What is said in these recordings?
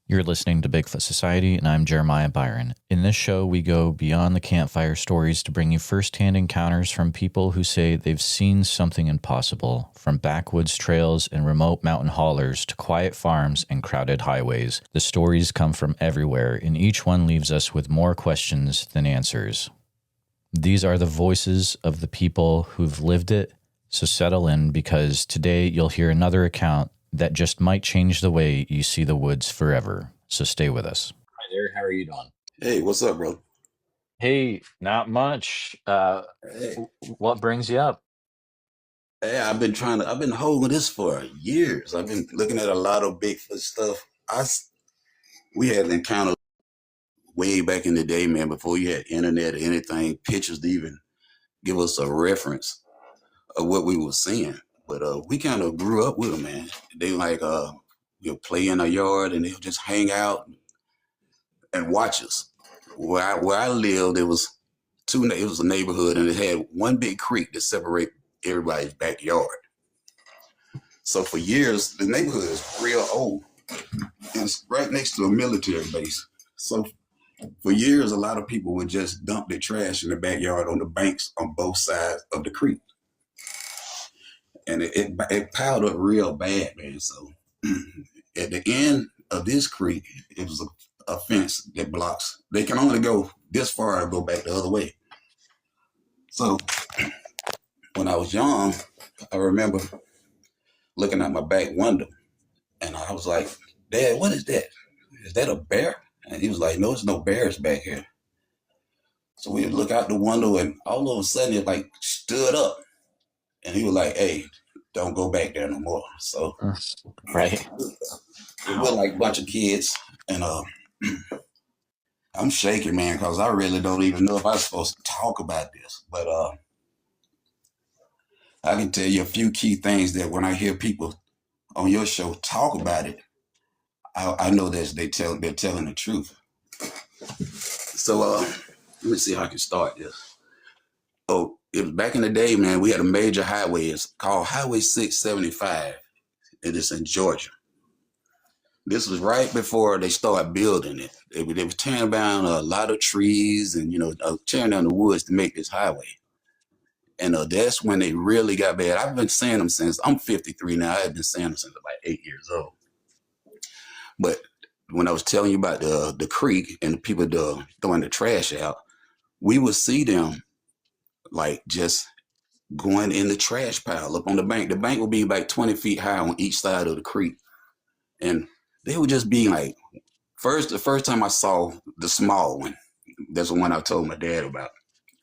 You're listening to Bigfoot Society, and I'm Jeremiah Byron. In this show, we go beyond the campfire stories to bring you firsthand encounters from people who say they've seen something impossible, from backwoods trails and remote mountain haulers to quiet farms and crowded highways. The stories come from everywhere, and each one leaves us with more questions than answers. These are the voices of the people who've lived it, so settle in, because today you'll hear another account that just might change the way you see the woods forever. So stay with us. Hi there. How are you doing? Hey, what's up, bro? Hey, not much. Hey, What brings you up? I've been holding this for years. I've been looking at a lot of Bigfoot stuff. We had an encounter way back in the day, man, before you had internet or anything, pictures to even give us a reference of what we were seeing. But we kind of grew up with them, man. They you'll play in our yard and they'll just hang out and watch us. Where I lived, it was a neighborhood and it had one big creek that separate everybody's backyard. So for years, the neighborhood is real old. It's right next to a military base. So for years, a lot of people would just dump their trash in the backyard on the banks on both sides of the creek. And it piled up real bad, man. So at the end of this creek, it was a fence that blocks. They can only go this far or go back the other way. So when I was young, I remember looking at my back window and I was like, Dad, what is that? Is that a bear? And he was like, no, it's no bears back here. So we would look out the window and all of a sudden it like stood up and he was like, hey, don't go back there no more. So Right. we were like a bunch of kids and I'm shaking, man, because I really don't even know if I'm supposed to talk about this. But I can tell you a few key things that when I hear people on your show talk about it, I know that they're telling the truth. So let me see how I can start this. Oh, it was back in the day, man. We had a major highway. It's called Highway 675. It is in Georgia. This was right before they started building it. They were tearing down a lot of trees and tearing down the woods to make this highway. And that's when they really got bad. I've been saying them since I'm 53 now. I've been saying them since about 8 years old. But when I was telling you about the creek and the people throwing the trash out, we would see them like just going in the trash pile up on the bank. The bank would be like 20 feet high on each side of the creek. And they would just be like, the first time I saw the small one, that's the one I told my dad about.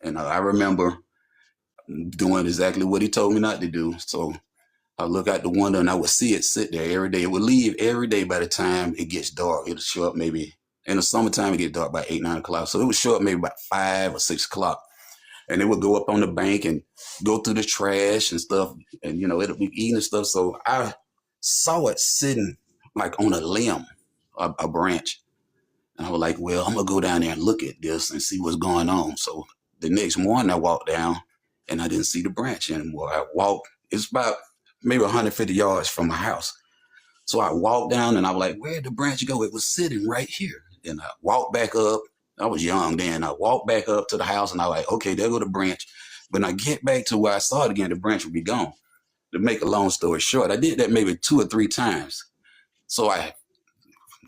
And I remember doing exactly what he told me not to do. So I look out the window and I would see it sit there every day. It would leave every day by the time it gets dark. It'll show up maybe in the summertime, it gets dark by 8, 9 o'clock. So it would show up maybe about 5 or 6 o'clock. And it would go up on the bank and go through the trash and stuff. And, it'll be eating and stuff. So I saw it sitting like on a limb, a branch. And I was like, well, I'm going to go down there and look at this and see what's going on. So the next morning I walked down and I didn't see the branch anymore. It's about maybe 150 yards from my house. So I walked down and I was like, where'd the branch go? It was sitting right here. And I walked back up. I was young then. I walked back up to the house and I was like, okay, there go the branch. When I get back to where I saw it again, the branch would be gone. To make a long story short, I did that maybe 2 or 3 times. So I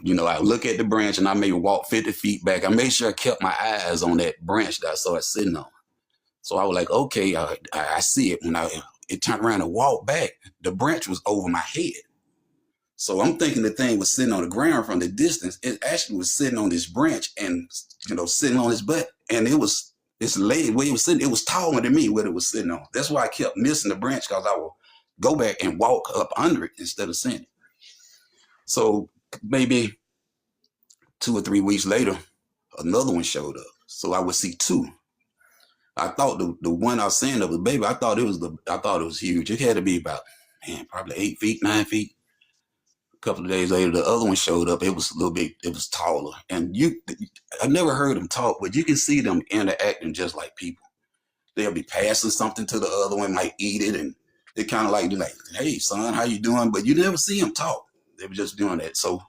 look at the branch and I maybe walk 50 feet back. I made sure I kept my eyes on that branch that I saw it sitting on. So I was like, okay, I see it. When it turned around and walked back, the branch was over my head. So I'm thinking the thing was sitting on the ground from the distance. It actually was sitting on this branch and, sitting on his butt. And this leg where it was sitting, it was taller than me what it was sitting on. That's why I kept missing the branch, because I would go back and walk up under it instead of seeing it. So maybe 2 or 3 weeks later, another one showed up. So I would see 2. I thought the one I was seeing of the baby, I thought it was huge. It had to be about, probably 8 feet, 9 feet. A couple of days later, the other one showed up. It was a little bit, it was taller. And I never heard them talk, but you can see them interacting just like people. They'll be passing something to the other one, might eat it, and they kind of like, hey, son, how you doing? But you never see them talk. They were just doing that. So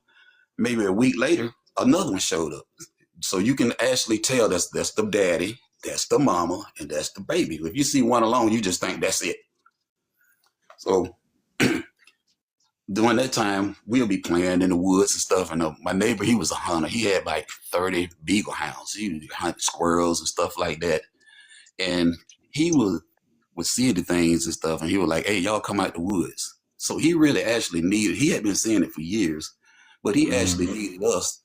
maybe a week later, another one showed up. So you can actually tell that's the daddy, that's the mama, and that's the baby. If you see one alone, you just think that's it. So during that time, we'll be playing in the woods and stuff. And my neighbor, he was a hunter. He had like 30 beagle hounds. He hunted squirrels and stuff like that. And he would see the things and stuff. And he was like, hey, y'all come out the woods. So he really actually he had been seeing it for years, but he actually needed us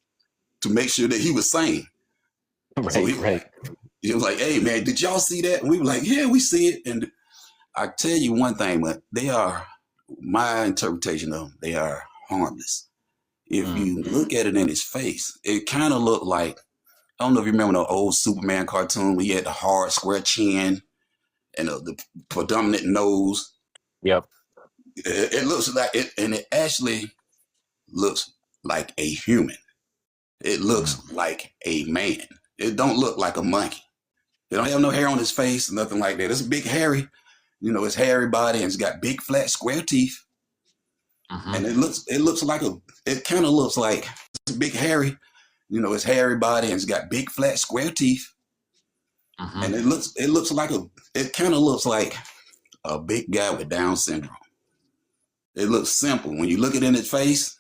to make sure that he was sane. Right, so right. He was like, hey, man, did y'all see that? And we were like, yeah, we see it. And I tell you one thing, but my interpretation of them, they are harmless. If you look at it in his face, it kind of looked like, I don't know if you remember the old Superman cartoon where he had the hard square chin and the predominant nose. Yep. It looks like it, and it actually looks like a human. It looks like a man. It don't look like a monkey. It don't have no hair on his face, nothing like that. It's big hairy, it's hairy body, and it's got big flat square teeth. And it kind of looks like it's big hairy, it's hairy body, and it's got big flat square teeth. And it kind of looks like a big guy with Down syndrome. It looks simple. When you look it in his face,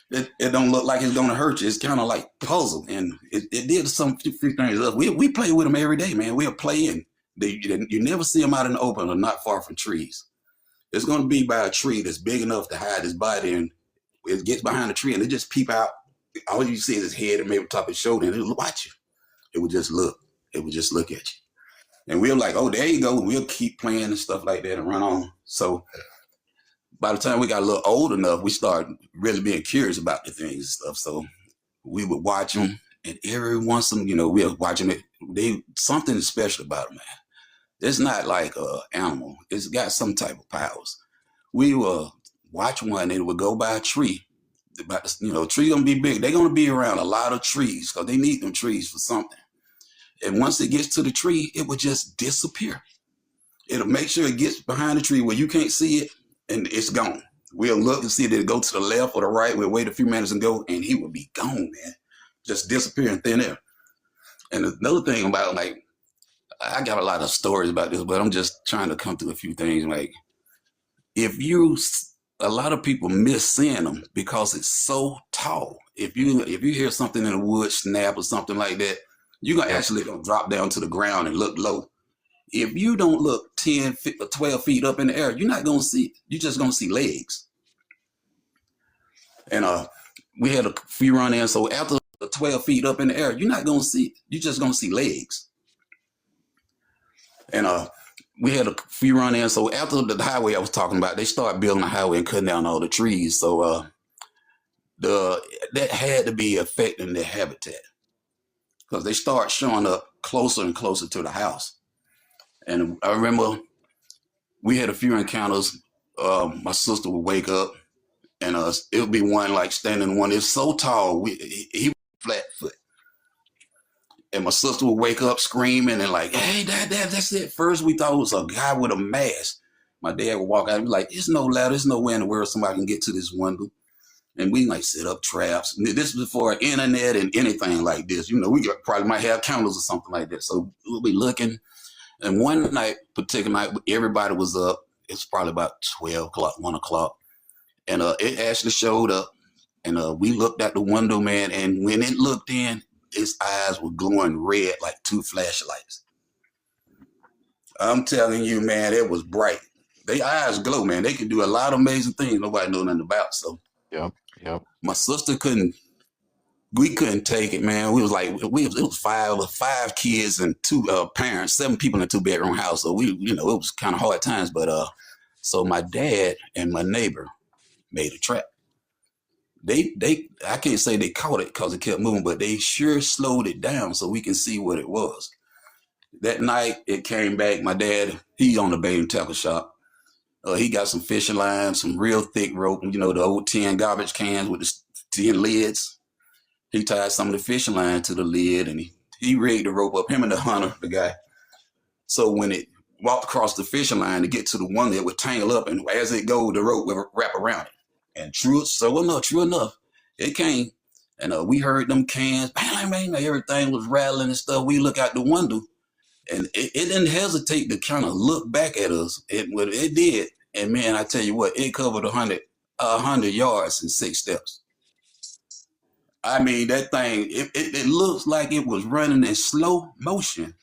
it don't look like it's going to hurt you. It's kind of like puzzle. And it did few things up. We play with them every day, man. We'll play, and you never see them out in the open or not far from trees. It's going to be by a tree that's big enough to hide his body, and it gets behind the tree, and it just peep out. All you see is his head and maybe top of his shoulder, and it will watch you. It would just look. It would just look at you. And we're like, oh, there you go. We'll keep playing and stuff like that and run on. So by the time we got a little old enough, we started really being curious about the things and stuff. So we would watch them, and every once in we were watching it. Something special about them, man. It's not like an animal. It's got some type of powers. We will watch one, and it would go by a tree. Tree gonna be big. They're gonna be around a lot of trees because they need them trees for something. And once it gets to the tree, it would just disappear. It'll make sure it gets behind the tree where you can't see it, and it's gone. We'll look and see that it go to the left or the right. We'll wait a few minutes and go, and he will be gone, man. Just disappear in thin air. And another thing about, like, I got a lot of stories about this, but I'm just trying to come through a few things. Like, a lot of people miss seeing them because it's so tall. If you hear something in the woods snap or something like that, you're going to actually drop down to the ground and look low. If you don't look 10 feet or 12 feet up in the air, you're not going to see it. You're just going to see legs. And we had a few run-ins, so after 12 feet up in the air, you're not going to see it. You're just going to see legs. And we had a few run-ins, so after the highway I was talking about, they started building a highway and cutting down all the trees. So that had to be affecting their habitat, because they start showing up closer and closer to the house. And I remember we had a few encounters. My sister would wake up, and it would be one like standing one. It's so tall, he was flat foot. And my sister would wake up screaming and like, hey, Dad, that's it. First we thought it was a guy with a mask. My dad would walk out and be like, there's no ladder, there's no way in the world somebody can get to this window. And we like set up traps. This was before internet and anything like this. We probably might have cameras or something like that. So we'll be looking. And one particular night, everybody was up. It's probably about 12 o'clock, 1 o'clock. And it actually showed up. And we looked at the window, man. And when it looked in, its eyes were glowing red like two flashlights. I'm telling you, man, it was bright. Their eyes glow, man. They can do a lot of amazing things nobody knows nothing about. So Yep. My sister we couldn't take it, man. We was like, it was five kids and two parents, 7 people in a 2-bedroom house. So it was kind of hard times. But so my dad and my neighbor made a trap. I can't say they caught it because it kept moving, but they sure slowed it down so we can see what it was. That night it came back. My dad, he owned a bait and tackle shop. He got some fishing lines, some real thick rope, the old tin garbage cans with the tin lids. He tied some of the fishing line to the lid, and he rigged the rope up, him and the hunter, the guy. So when it walked across the fishing line to get to the one that would tangle up, and as it go, the rope would wrap around it. And true enough, it came And we heard them cans, bang, bang, bang, everything was rattling and stuff. We look out the window, and it didn't hesitate to kind of look back at us. It did. And man, I tell you what, it covered 100 yards in 6 steps. I mean, that thing, it looks like it was running in slow motion,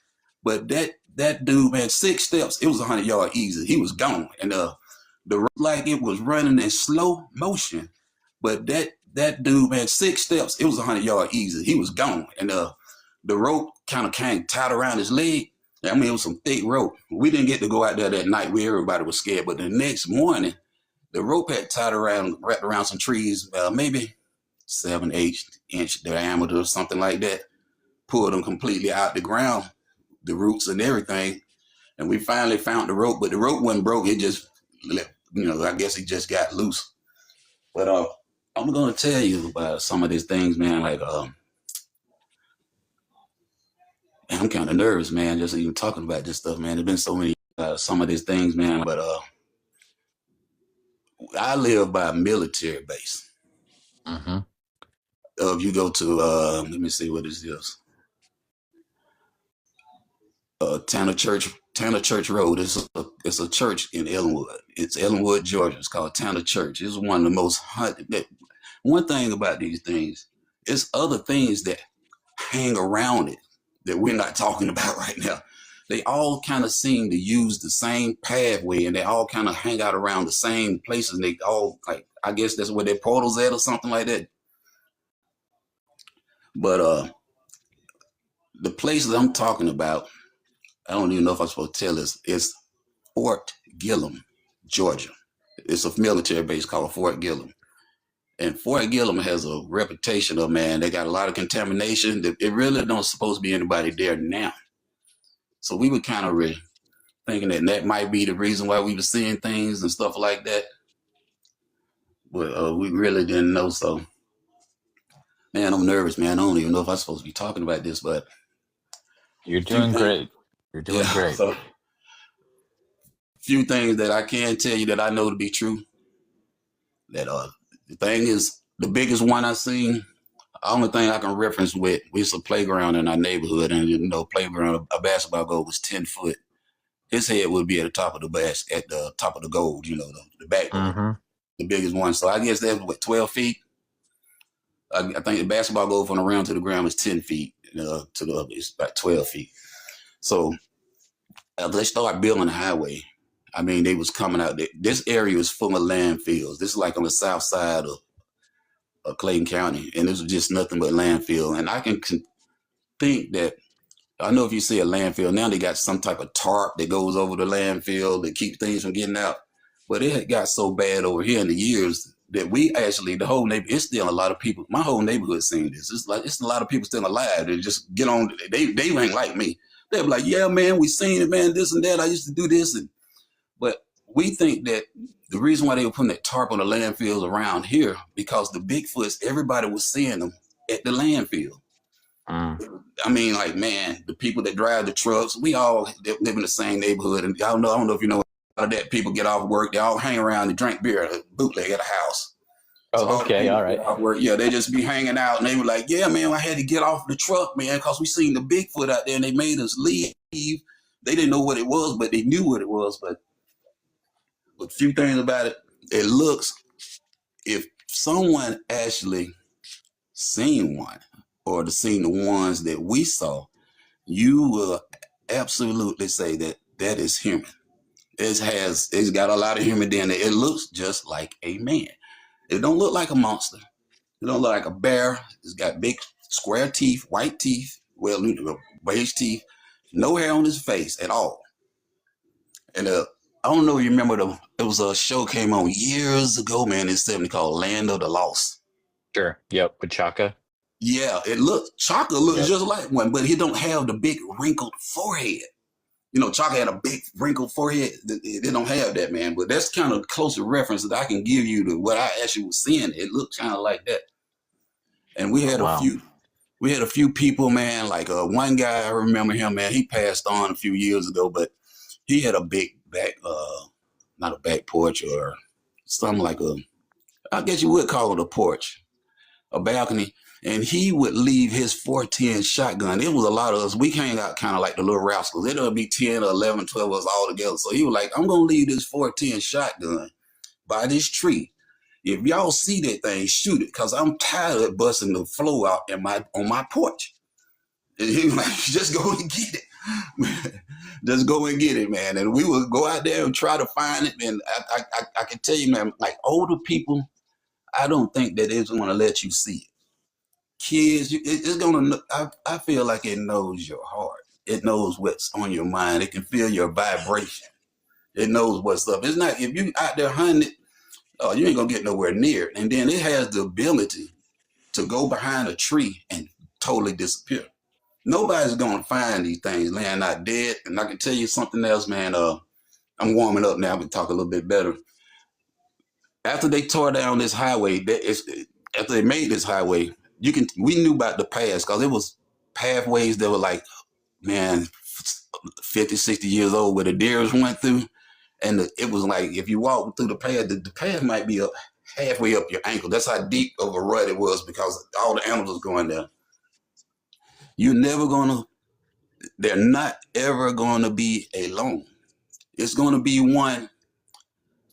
but that dude, man, 6 steps, it was 100 yards easy. He was gone. And like it was running in slow motion, but that dude, man, 6 steps, it was 100 yards easy. He was gone. And the rope kind of came tied around his leg. I mean, it was some thick rope. We didn't get to go out there that night. Everybody was scared. But the next morning, the rope had wrapped around some trees, maybe 7-8 inch diameter or something like that. Pulled them completely out the ground, the roots and everything. And we finally found the rope, but the rope wasn't broke. It just, I guess it just got loose. But I'm going to tell you about some of these things, man. Like, I'm kind of nervous, man, just even talking about this stuff, man. There's been so many, some of these things, man. But I live by a military base. Mm-hmm. If you go to, let me see what this is. Tanner Church Road. It's a church in Ellenwood. It's Ellenwood, Georgia. It's called Tanner Church. It's one of the most haunted. One thing about these things, it's other things that hang around it that we're not talking about right now. They all kind of seem to use the same pathway, and they all kind of hang out around the same places. And they all, like, I guess that's where their portals at or something like that. But the place that I'm talking about, I don't even know if I'm supposed to tell this. It's Fort Gillum, Georgia. It's a military base called Fort Gillum. And Fort Gillum has a reputation of, man, they got a lot of contamination. It really don't supposed to be anybody there now. So we were kind of really thinking that might be the reason why we were seeing things and stuff like that. But we really didn't know. So, man, I'm nervous, man. I don't even know if I'm supposed to be talking about this, but you're doing great. You're doing great. So, few things that I can tell you that I know to be true. That the thing is, the biggest one I seen, the only thing I can reference with, it's a playground in our neighborhood, and playground, a basketball goal was 10 foot. His head would be at the top of the goal, the back goal, mm-hmm. The biggest one. So I guess that was 12 feet. I think the basketball goal from the round to the ground is 10 feet. It's about 12 feet. So they started building the highway. I mean, they was coming out. This area is full of landfills. This is like on the south side of Clayton County, and this was just nothing but landfill. And I can think that, I know if you see a landfill, now they got some type of tarp that goes over the landfill that keeps things from getting out. But it had got so bad over here in the years that we actually, the whole neighborhood, it's still a lot of people, my whole neighborhood seeing this. It's a lot of people still alive. They just get on, they ain't like me. They're like, yeah, man, we seen it, man, this and that. I used to do this. But we think that the reason why they were putting that tarp on the landfills around here, because the Bigfoots, everybody was seeing them at the landfill. I mean, like, man, the people that drive the trucks, we all live in the same neighborhood. And I don't know if you know that people get off work, they all hang around and drink beer, bootleg at a house. Oh, so okay, all right. Work, yeah, they just be hanging out, and they were like, yeah, man, I had to get off the truck, man, because we seen the Bigfoot out there, and they made us leave. They didn't know what it was, but they knew what it was. But a few things about it, it looks, if someone actually seen one, or seen the ones that we saw, you will absolutely say that is human. It's got a lot of human DNA. It looks just like a man. It don't look like a monster. It don't look like a bear. It's got big square teeth, white teeth, beige teeth, no hair on his face at all. And I don't know if you remember, there was a show came on years ago, man, in 70 called Land of the Lost. Sure. Yep, with Chaka. Yeah, Chaka looks just like one, but he don't have the big wrinkled forehead. Chaka had a big wrinkled forehead. They don't have that, man. But that's kind of closer reference that I can give you to what I actually was seeing. It looked kind of like that. And we had a few people, man. Like one guy, I remember him, man. He passed on a few years ago, but he had a big back, not a back porch or something like I guess you would call it a porch, a balcony. And he would leave his 410 shotgun. It was a lot of us. We came out kind of like the little rascals. It'll be 10 or 11, 12 of us all together. So he was like, I'm going to leave this 410 shotgun by this tree. If y'all see that thing, shoot it, because I'm tired of busting the floor out on my porch. And he was like, just go and get it. Just go and get it, man. And we would go out there and try to find it. And I can tell you, man, like older people, I don't think that it's going to let you see it. Kids, it's going to, I feel like it knows your heart. It knows what's on your mind. It can feel your vibration. It knows what's up. It's not, if you out there hunting it, you ain't gonna get nowhere near it. And then it has the ability to go behind a tree and totally disappear. Nobody's gonna find these things laying out dead. And I can tell you something else, man. I'm warming up now. We can talk a little bit better. After they tore down this highway, after they made this highway, we knew about the paths, because it was pathways that were like, man, 50, 60 years old, where the deers went through. And it was like, if you walk through the path might be up halfway up your ankle. That's how deep of a rut it was, because all the animals was going there. They're not ever going to be alone. It's going to be one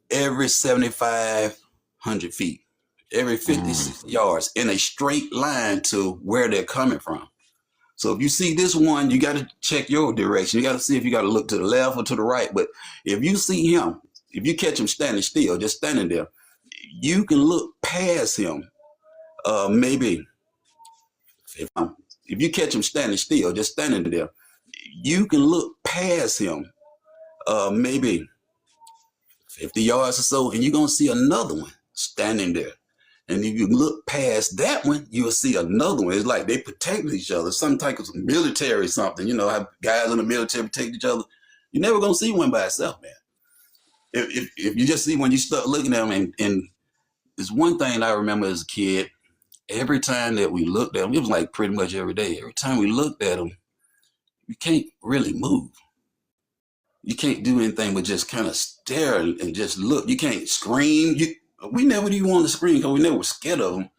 every 7,500 feet, every 50 yards in a straight line to where they're coming from. So if you see this one, you got to check your direction. You got to see if you got to look to the left or to the right. But if you see him, if you catch him standing still, just standing there, you can look past him. Maybe if you catch him standing still, just standing there, you can look past him, maybe 50 yards or so, and you're going to see another one standing there. And if you look past that one, you'll see another one. It's like they protect each other. Some type of military something. You know how guys in the military protect each other. You're never going to see one by itself, man. If you just see one, you start looking at them. And there's one thing I remember as a kid. Every time that we looked at them, it was like pretty much every day. Every time we looked at them, you can't really move. You can't do anything but just kind of stare and just look. You can't scream. We never even wanted to scream because we never were scared of them.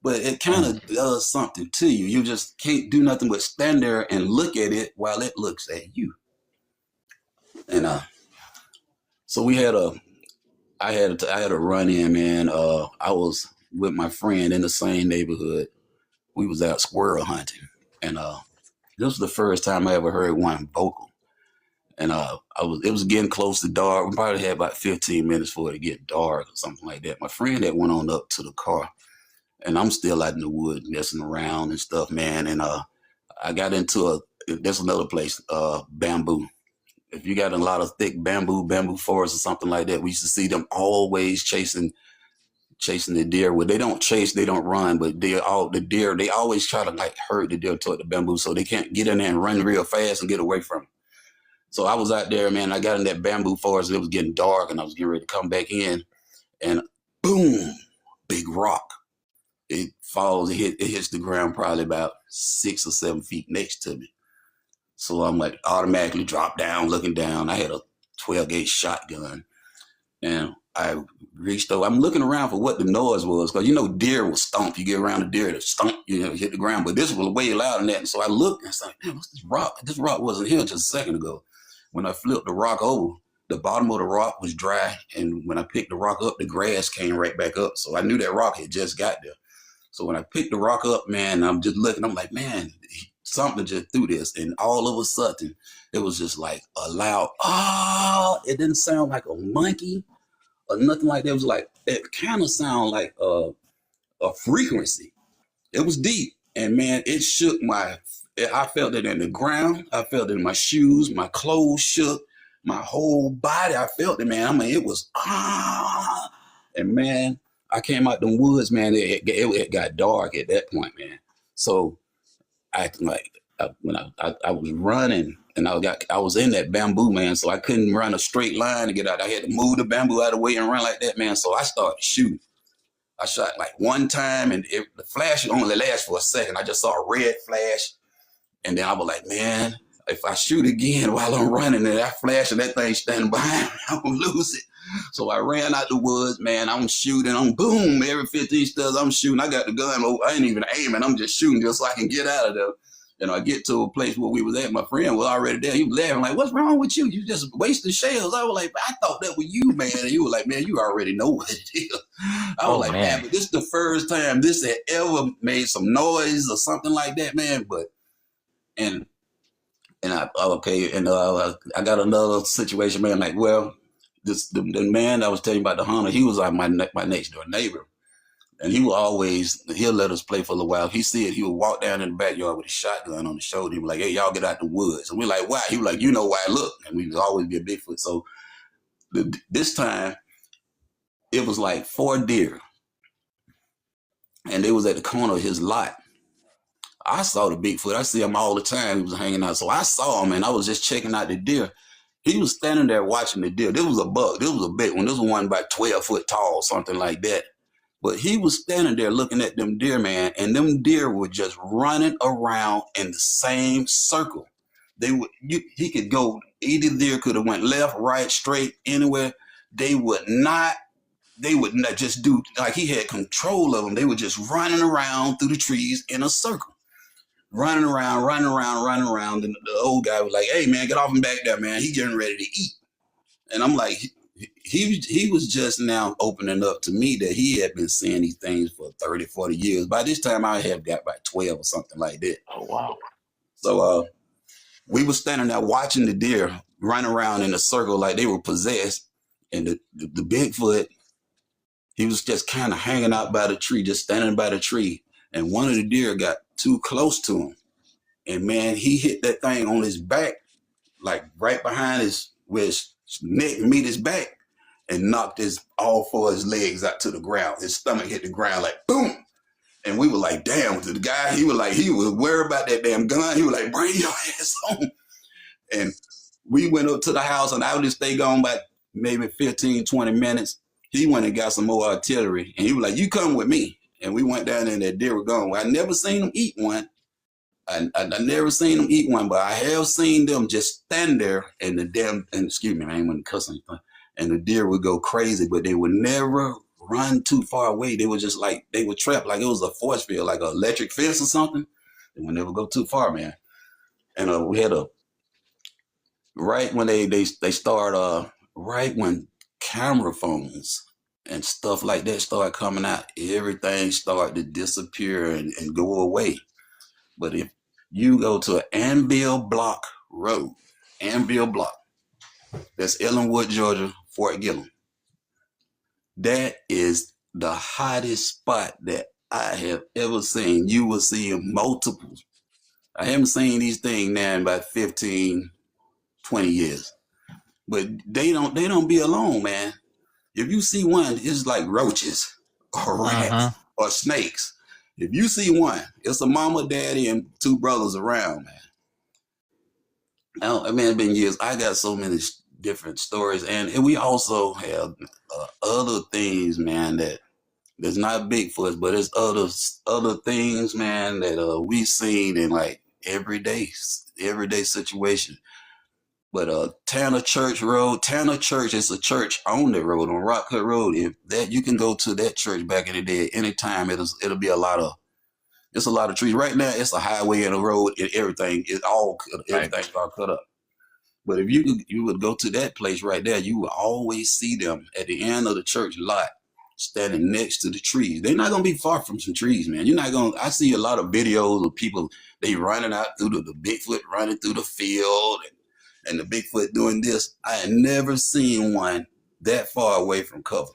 But it kind of does something to you. You just can't do nothing but stand there and look at it while it looks at you. And so I had a run in, man. I was with my friend in the same neighborhood. We was out squirrel hunting, and this was the first time I ever heard one vocal. And it was getting close to dark. We probably had about 15 minutes for it to get dark or something like that. My friend had went on up to the car, and I'm still out in the woods messing around and stuff, man. And I got into there's another place, bamboo. If you got a lot of thick bamboo forest or something like that, we used to see them always chasing the deer. Well, they don't chase, they don't run, but they always try to like herd the deer toward the bamboo so they can't get in there and run real fast and get away from them. So I was out there, man. I got in that bamboo forest. It was getting dark, and I was getting ready to come back in, and boom, big rock. It falls. It hits the ground probably about 6 or 7 feet next to me. So I'm like automatically drop down, looking down. I had a 12-gauge shotgun, and I reached over. I'm looking around for what the noise was, because deer will stomp. You get around a deer, to stomp, hit the ground. But this was way louder than that. And so I looked and I was like, man, what's this rock? This rock wasn't here just a second ago. When I flipped the rock over, the bottom of the rock was dry. And when I picked the rock up, the grass came right back up. So I knew that rock had just got there. So when I picked the rock up, man, I'm just looking. I'm like, man, something just threw this. And all of a sudden, it was just like a loud, it didn't sound like a monkey or nothing like that. It was like, it kind of sounded like a frequency. It was deep. And man, it shook I felt it in the ground. I felt it in my shoes. My clothes shook. My whole body, I felt it, man. I mean, it was, and man, I came out the woods, man. It got dark at that point, man. So when I was running, and I was in that bamboo, man. So I couldn't run a straight line to get out. I had to move the bamboo out of the way and run like that, man. So I started shooting. I shot like one time, and the flash only lasted for a second. I just saw a red flash. And then I was like, man, if I shoot again while I'm running and that flash and that thing standing behind me, I'm going to lose it. So I ran out the woods, man. I'm shooting. I'm boom. Every 15 steps, I'm shooting. I got the gun. I ain't even aiming. I'm just shooting just so I can get out of there. And I get to a place where we was at. My friend was already there. He was laughing like, "What's wrong with you? You just wasted shells." I was like, "I thought that was you, man." And he was like, "Man, you already know what it is." I was like, man, but this is the first time this had ever made some noise or something like that, man. But and I got another situation, man. Like, well, the man I was telling you about the hunter, he was like my next door neighbor. And he'll let us play for a little while. He said he would walk down in the backyard with a shotgun on his shoulder. He was like, "Hey, y'all get out the woods." And we're like, "Why?" He was like, "You know why, look." And we would always be a Bigfoot. So this time, it was like 4 deer. And they was at the corner of his lot. I saw the Bigfoot. I see him all the time. He was hanging out. So I saw him, and I was just checking out the deer. He was standing there watching the deer. This was a buck. This was a big one. This was one about 12 foot tall, something like that. But he was standing there looking at them deer, man, and them deer were just running around in the same circle. He could go, either deer could have went left, right, straight, anywhere. They would not just do, like he had control of them. They were just running around through the trees in a circle. Running around. And the old guy was like, "Hey, man, get off him back there, man. He getting ready to eat." And I'm like, he was just now opening up to me that he had been seeing these things for 30, 40 years. By this time, I had got about 12 or something like that. Oh, wow. So we were standing there watching the deer run around in a circle like they were possessed. And the Bigfoot, he was just kind of hanging out by the tree, just standing by the tree. And one of the deer got too close to him. And, man, he hit that thing on his back, like right behind where his neck meet his back, and knocked all 4 of his legs out to the ground. His stomach hit the ground like boom. And we were like, damn, to the guy, he was worried about that damn gun. He was like, "Bring your ass home." And we went up to the house, and I would just stay gone about maybe 15, 20 minutes. He went and got some more artillery, and he was like, "You come with me." And we went down there, and that deer was gone. Well, I never seen him eat one. I never seen them eat one, but I have seen them just stand there and excuse me, I ain't want to cuss anything, and the deer would go crazy, but they would never run too far away. They were just like, they were trapped like it was a force field, like an electric fence or something. They would never go too far, man. And we had right when they start, right when camera phones and stuff like that started coming out, everything started to disappear and go away. But if you go to Anvil Block Road, Anvil Block, that's Ellenwood, Georgia, Fort Gillum. That is the hottest spot that I have ever seen. You will see multiples. I haven't seen these things now in about 15, 20 years. But they don't be alone, man. If you see one, it's like roaches or rats or snakes. If you see one, it's a mama, daddy, and 2 brothers around, man. I mean, it's been years. I got so many different stories, and we also have other things, man, that's not Bigfoot, but it's other things, man, that we seen in like everyday situation. But Tanner Church Road, Tanner Church is a church on the road, on Rock Cut Road. If that, you can go to that church back in the day anytime. It'll be it's a lot of trees. Right now, it's a highway and a road and everything. Everything's all cut up. But if you would go to that place right there, you will always see them at the end of the church lot, standing next to the trees. They're not gonna be far from some trees, man. I see a lot of videos of people, they running out through the Bigfoot running through the field and the Bigfoot doing this. I had never seen one that far away from cover.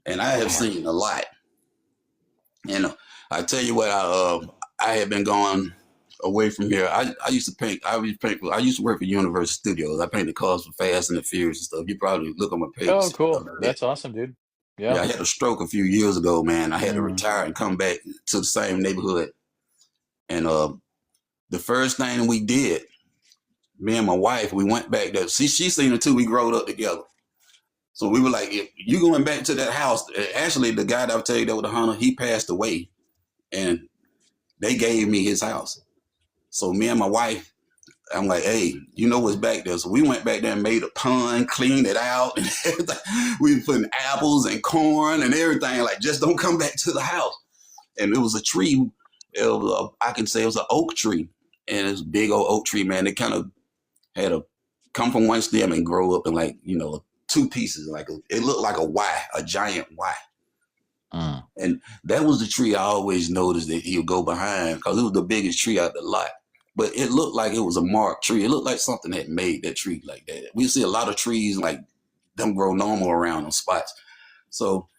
And I have seen a lot. I tell you what, I had been going away from here. I used to paint. I used to work for Universal Studios. I painted cars for Fast and the Furious and stuff. You probably look on my page. Oh, cool. That's awesome, dude. Yeah, I had a stroke a few years ago, man. I had to retire and come back to the same neighborhood. And the first thing we did, me and my wife, we went back there. She seen it too. We growed up together. So we were like, if you going back to that house, actually the guy that I'll tell you that was the hunter, he passed away. And they gave me his house. So me and my wife, I'm like, hey, you know what's back there? So we went back there and made a pond, cleaned it out, and everything. We were putting apples and corn and everything. Like, just don't come back to the house. And it was a tree. I can say it was an oak tree, and it's a big old oak tree, man. It kind of had a come from one stem and grow up in like two pieces. It looked like a giant Y. And that was the tree I always noticed that he would go behind because it was the biggest tree out the lot. But it looked like it was a marked tree. It looked like something had made that tree like that. We see a lot of trees like them grow normal around them spots. So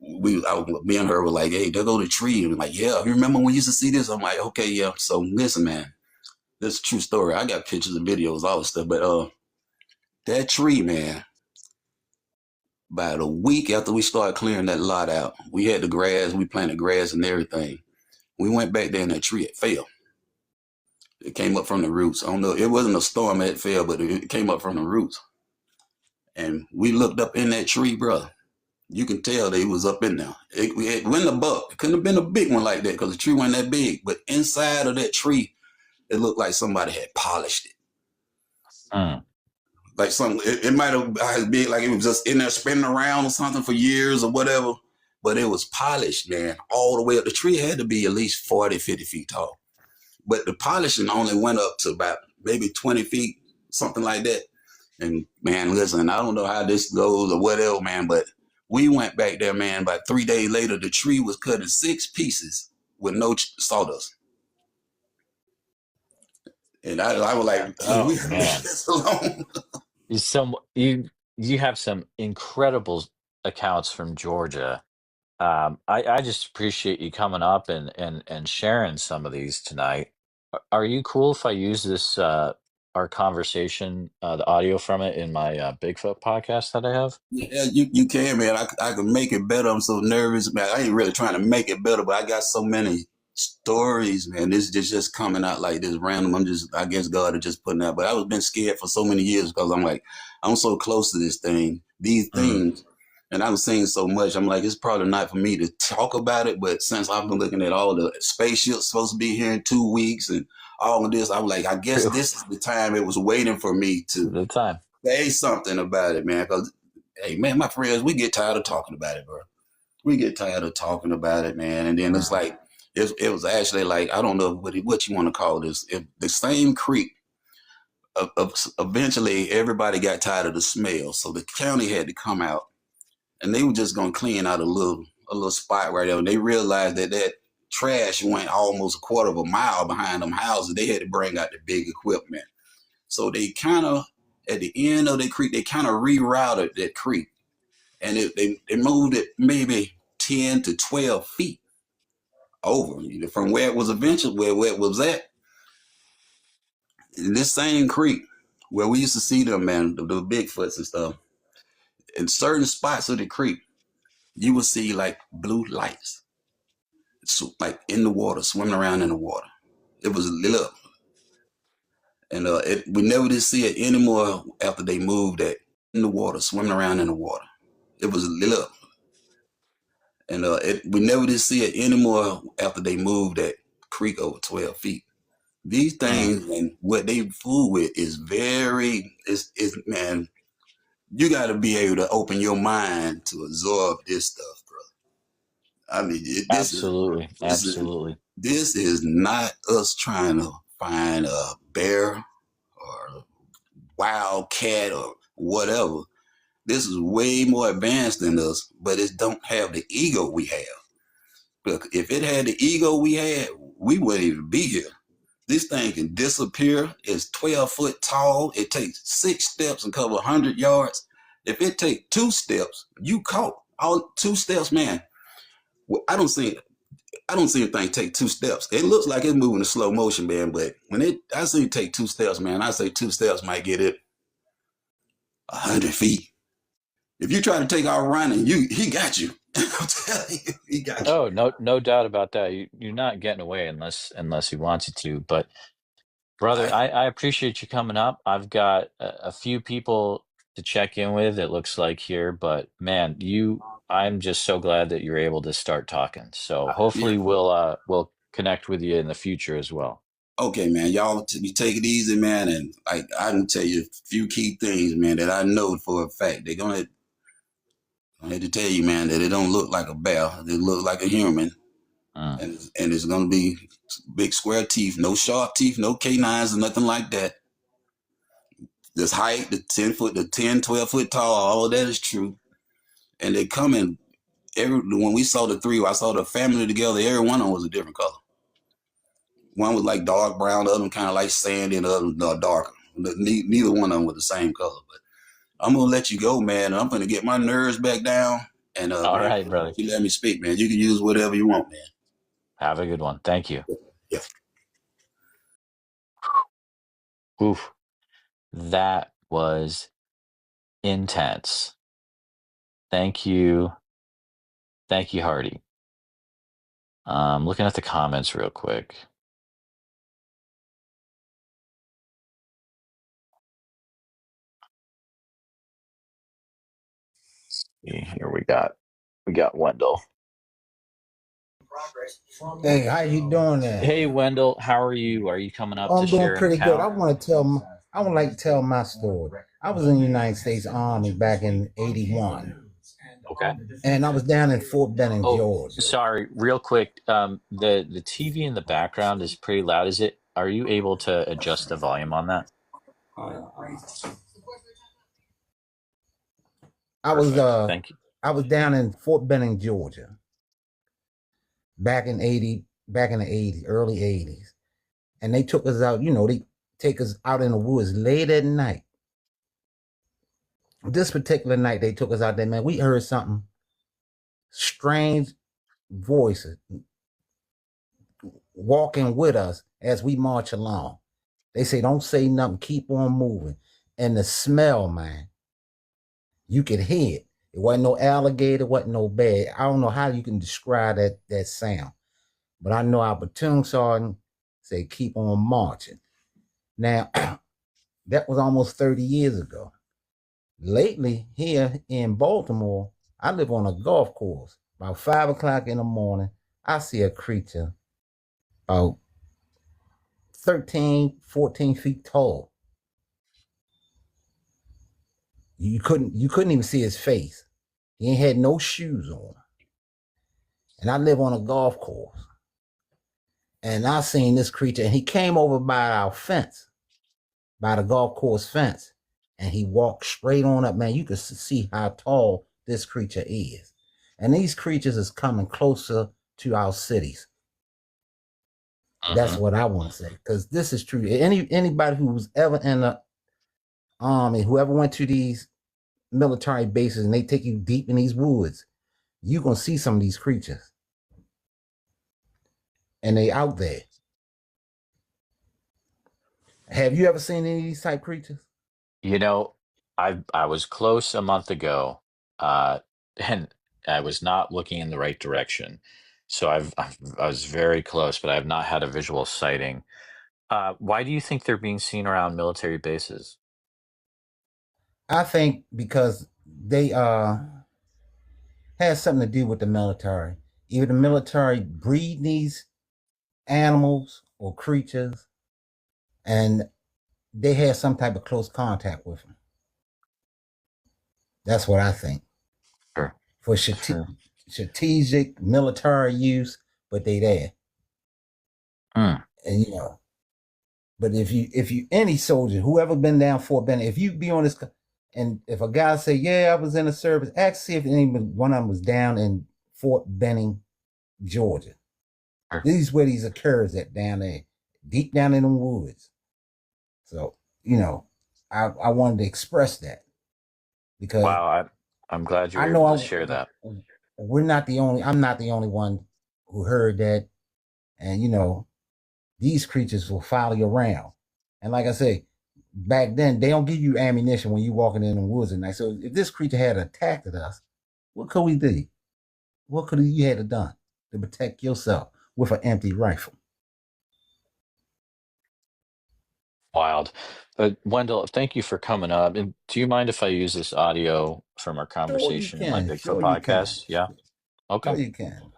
me and her were like, hey, there go the tree. And we're like, yeah, you remember when we used to see this? I'm like, okay, yeah. So listen, man, this is a true story. I got pictures and videos, all this stuff. But that tree, man, about a week after we started clearing that lot out, we had the grass, we planted grass and everything. We went back there and that tree had fell. It came up from the roots. I don't know, it wasn't a storm that fell, but it came up from the roots. And we looked up in that tree, bro. You can tell that it was up in there. It wasn't a buck. It couldn't have been a big one like that because the tree wasn't that big. But inside of that tree, it looked like somebody had polished it. Like it might have been like it was just in there spinning around or something for years or whatever. But it was polished, man, all the way up. The tree had to be at least 40, 50 feet tall. But the polishing only went up to about maybe 20 feet, something like that. And man, listen, I don't know how this goes or whatever, man, but we went back there, man. About 3 days later, the tree was cut in 6 pieces with no sawdust. And I was like, oh we gotta leave this alone. You have some incredible accounts from Georgia. I just appreciate you coming up and sharing some of these tonight. Are you cool if I use this our conversation, the audio from it in my Bigfoot podcast that I have? Yeah, you can, man. I can make it better. I'm so nervous, man. I ain't really trying to make it better, but I got so many stories, man. This is just coming out like this random. I guess God is just putting out. But I was been scared for so many years because I'm like, I'm so close to these things, and I've seen so much. I'm like, it's probably not for me to talk about it, but since I've been looking at all the spaceships supposed to be here in 2 weeks and all of this, I'm like, I guess this is the time it was waiting for me to The time. say something about it, man. Because, hey, man, my friends, we get tired of talking about it, bro. We get tired of talking about it, man. And then it's like, it was actually like, I don't know what you want to call this. If the same creek, eventually everybody got tired of the smell. So the county had to come out and they were just going to clean out a little spot right there. And they realized that trash went almost a quarter of a mile behind them houses. They had to bring out the big equipment. So they kind of, at the end of the creek, they kind of rerouted that creek. And they moved it maybe 10 to 12 feet over from where it was eventually, where it was at. In this same creek, where we used to see them, man, the Bigfoots and stuff, in certain spots of the creek, you would see like blue lights, like in the water, swimming around in the water. It was lit up. And we never did see it anymore after they moved that in the water, swimming around in the water. It was lit up. And we never did see it anymore after they moved that creek over 12 feet. These things and what they fool with is man, you got to be able to open your mind to absorb this stuff, brother. I mean, this is not us trying to find a bear or a wild cat or whatever. This is way more advanced than us, but it don't have the ego we have. Look, if it had the ego we had, we wouldn't even be here. This thing can disappear. It's 12 foot tall. It takes 6 steps and cover 100 yards. If it take 2 steps, you caught. All 2 steps, man. Well, I don't see anything take 2 steps. It looks like it's moving in slow motion, man. But I see it take 2 steps, man. I say 2 steps might get it 100 feet. If you try to take out running, he got you. I'm telling you, he got you. Oh, no doubt about that. You're not getting away unless he wants you to. But brother, I appreciate you coming up. I've got a few people to check in with, it looks like here, but man, I'm just so glad that you're able to start talking. So hopefully we'll connect with you in the future as well. Okay, man, y'all you take it easy, man, and like I can tell you a few key things, man, that I know for a fact. They're gonna I had to tell you, man, that it don't look like a bear. It look like a human, Mm. and it's gonna be big square teeth, no sharp teeth, no canines or nothing like that. This height, the 10 foot, the 10, 12 foot tall, all of that is true. And they come in when we saw the three, I saw the family together, every one of them was a different color. One was like dark brown, the other one kind of like sandy, and the other one darker. Neither one of them was the same color. But I'm gonna let you go, man. I'm gonna get my nerves back down. And All man, right, brother. you let me speak, man. You can use whatever you want, man. Have a good one. Thank you. Yeah. Oof. That was intense. Thank you. Thank you, Hardy. Looking at the comments real quick. Here we got Wendle. Hey, how you doing there? Hey, Wendle, how are you? Are you coming up Oh, to I'm doing share an pretty good. account? I would like to tell my story. I was in the United States Army back in '81. Okay. And I was down in Fort Benning, Georgia. Sorry, real quick. The TV in the background is pretty loud. Are you able to adjust the volume on that? Thank you. I was down in Fort Benning, Georgia, back in the '80s, early '80s. And they took us out, they take us out in the woods late at night. This particular night they took us out there, man. We heard something strange voices walking with us as we march along. They say, don't say nothing, keep on moving. And the smell, man, you could hear it. It wasn't no alligator, wasn't no bear. I don't know how you can describe that sound. But I know our platoon sergeant say, keep on marching. Now, that was almost 30 years ago. Lately, here in Baltimore, I live on a golf course. About 5 o'clock in the morning, I see a creature about 13, 14 feet tall. You couldn't even see his face. He ain't had no shoes on. And I live on a golf course. And I seen this creature, and he came over by our fence, by the golf course fence, and he walked straight on up. Man, you could see how tall this creature is. And these creatures is coming closer to our cities. That's what I want to say, because this is true. Anybody who's ever in the army, whoever went to these military bases and they take you deep in these woods, you're going to see some of these creatures. And they out there. Have you ever seen any of these type creatures? I was close a month ago, and I was not looking in the right direction. So I was very close, but I have not had a visual sighting. Why do you think they're being seen around military bases? I think because they has something to do with the military. Either the military breed these animals or creatures, and they have some type of close contact with them. That's what I think. Sure. For strategic military use, but they there. And but if you any soldier, whoever been down Fort Benning, if you be on this, and if a guy say, yeah, I was in the service, ask see if one of them was down in Fort Benning, Georgia. Sure. This is where these occurs at down there, deep down in the woods. So, I wanted to express that because I'm glad you were able to share that. I'm not the only one who heard that. And these creatures will follow you around. And like I say, back then they don't give you ammunition when you walking in the woods at night. So if this creature had attacked us, what could we do? What could you have done to protect yourself with an empty rifle? Wild. Wendle, thank you for coming up. And do you mind if I use this audio from our conversation in my Bigfoot podcast? Yeah. Okay. Sure you can.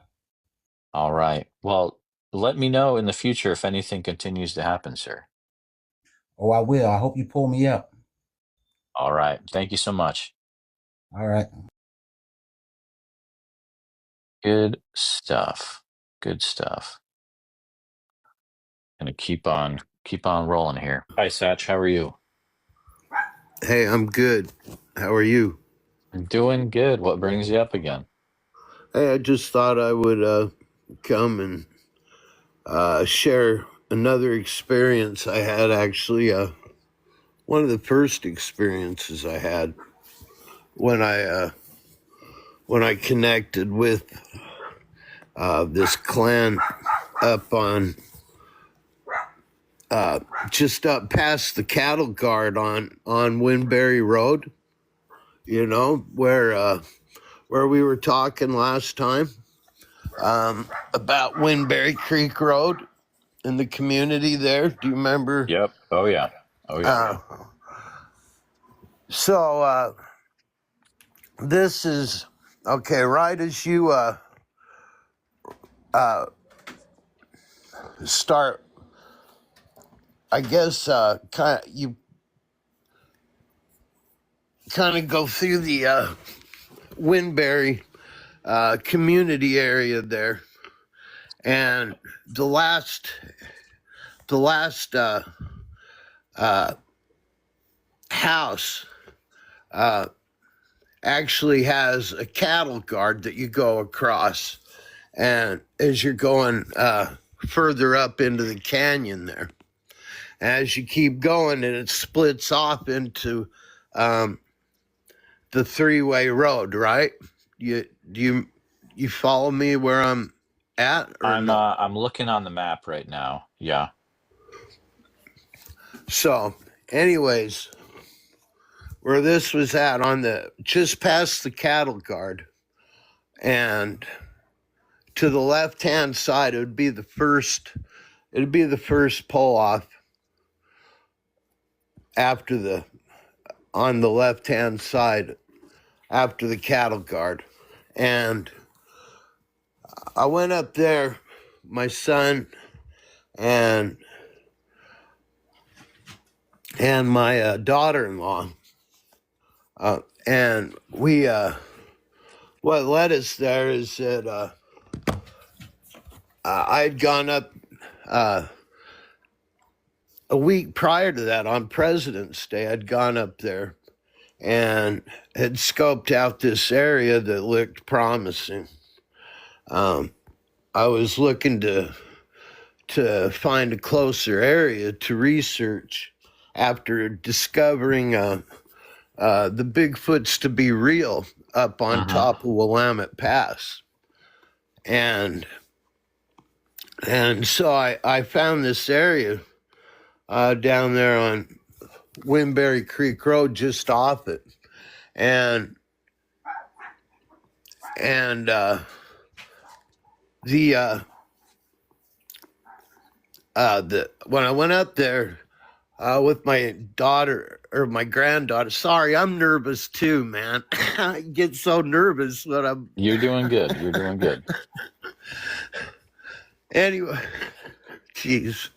All right. Well, let me know in the future if anything continues to happen, sir. Oh, I will. I hope you pull me up. All right. Thank you so much. All right. Good stuff. Good stuff. Gonna keep on rolling here. Hi, Satch. How are you? Hey, I'm good. How are you? Doing good. What brings you up again? Hey, I just thought I would come and share another experience I had. Actually, one of the first experiences I had when I connected with this clan up on just up past the cattle guard on Winberry Road. You know where we were talking last time about Winberry Creek Road in the community there. Do you remember? Yep. Oh yeah. Oh yeah. So this is okay. Right as you start, I guess, you kind of go through the Winberry community area there, and the last house actually has a cattle guard that you go across, and as you're going further up into the canyon there, as you keep going, and it splits off into the three-way road, right? You follow me where I'm at, or no? I'm looking on the map right now. Yeah. So, anyways, where this was at, on the just past the cattle guard, and to the left-hand side, it'd be the first pull off after on the left-hand side after the cattle guard. And I went up there, my son and my daughter-in-law, and we what led us there is that I'd gone up a week prior to that, on President's Day. I'd gone up there and had scoped out this area that looked promising. I was looking to find a closer area to research after discovering the Bigfoots to be real up on top of Willamette Pass. And so I found this area down there on Winberry Creek Road, just off it. And when I went up there with my daughter, or my granddaughter, sorry, I'm nervous too, man. I get so nervous when I'm... You're doing good. You're doing good. Anyway, geez.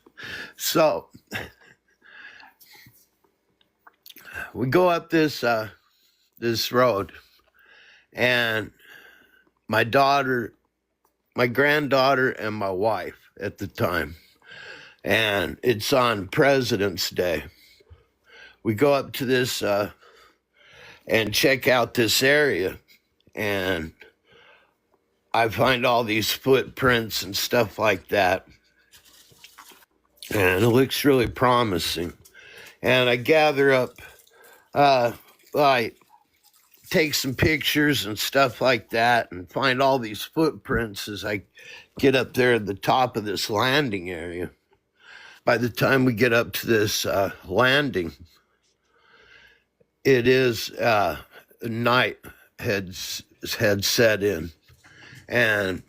So we go up this road, and my granddaughter, and my wife at the time, and it's on President's Day. We go up to this and check out this area, and I find all these footprints and stuff like that, and it looks really promising. And I gather up, I take some pictures and stuff like that, and find all these footprints as I get up there at the top of this landing area. By the time we get up to this landing, it is night had set in, and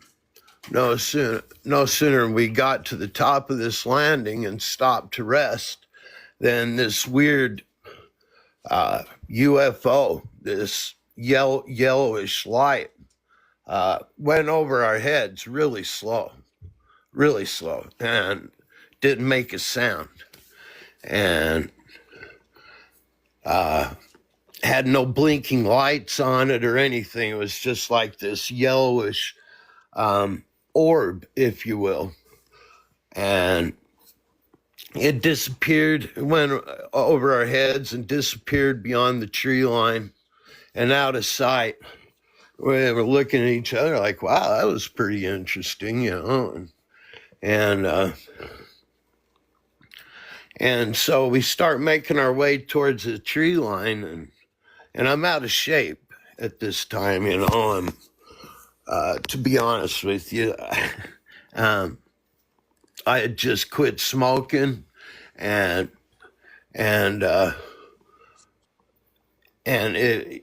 no sooner we got to the top of this landing and stopped to rest than this weird UFO, this yellowish light, went over our heads really slow, really slow, and didn't make a sound. And had no blinking lights on it or anything. It was just like this yellowish orb, if you will. And it disappeared, it went over our heads and disappeared beyond the tree line and out of sight. We were looking at each other like, wow, that was pretty interesting, you know. And so we start making our way towards the tree line, and I'm out of shape at this time, you know. I'm, to be honest with you, I had just quit smoking, and it,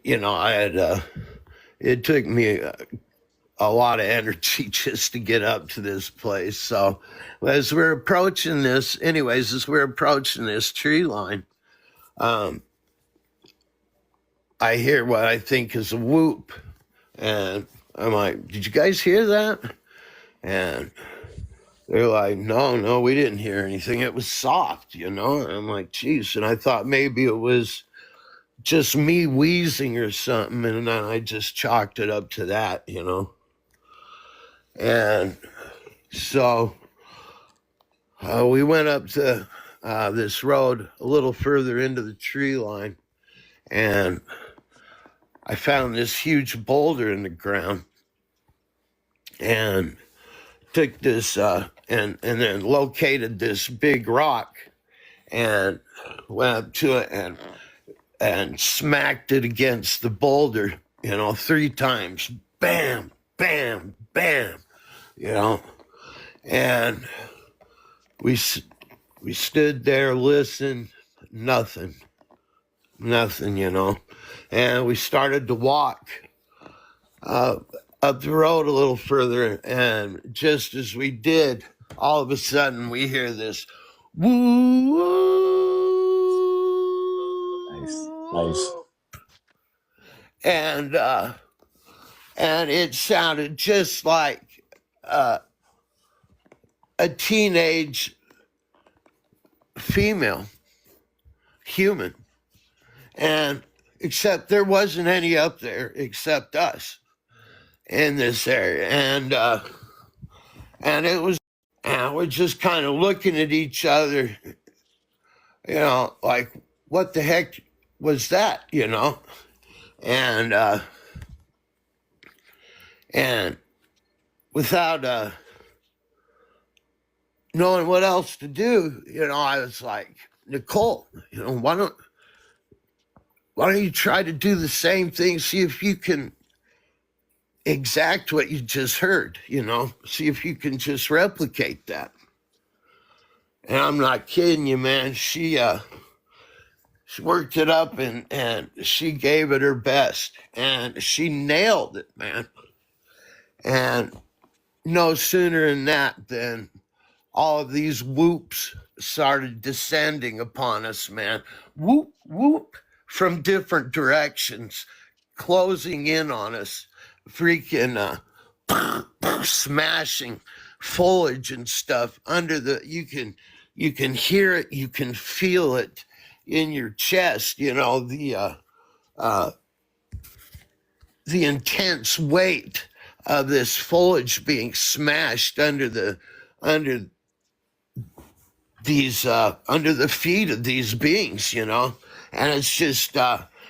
you know, I had, it took me a lot of energy just to get up to this place. So as we're approaching this, as we're approaching this tree line, I hear what I think is a whoop. And I'm like, did you guys hear that? And they're like, no, we didn't hear anything. It was soft, you know? And I'm like, geez. And I thought maybe it was just me wheezing or something. And then I just chalked it up to that, you know? And so we went up to this road a little further into the tree line, and I found this huge boulder in the ground, and took this and then located this big rock, and went up to it and smacked it against the boulder, you know, 3 times. Bam, bam, bam, you know. And we stood there, listened, nothing, you know. And we started to walk up the road a little further, and just as we did, all of a sudden we hear this woo. Nice. And it sounded just like a teenage female human, and except there wasn't any up there except us in this area, and it was, and we're just kind of looking at each other, you know, like, what the heck was that, you know? And without knowing what else to do, you know, I was like, Nicole, you know, why don't you try to do the same thing, see if you can exact what you just heard, you know, see if you can just replicate that. And I'm not kidding you, man. She worked it up, and she gave it her best, and she nailed it, man. And no sooner than that than all of these whoops started descending upon us, man. Whoop, whoop, from different directions, closing in on us, freaking smashing foliage and stuff under the, you can hear it, you can feel it in your chest, you know, the intense weight of this foliage being smashed under the feet of these beings, you know. And it's just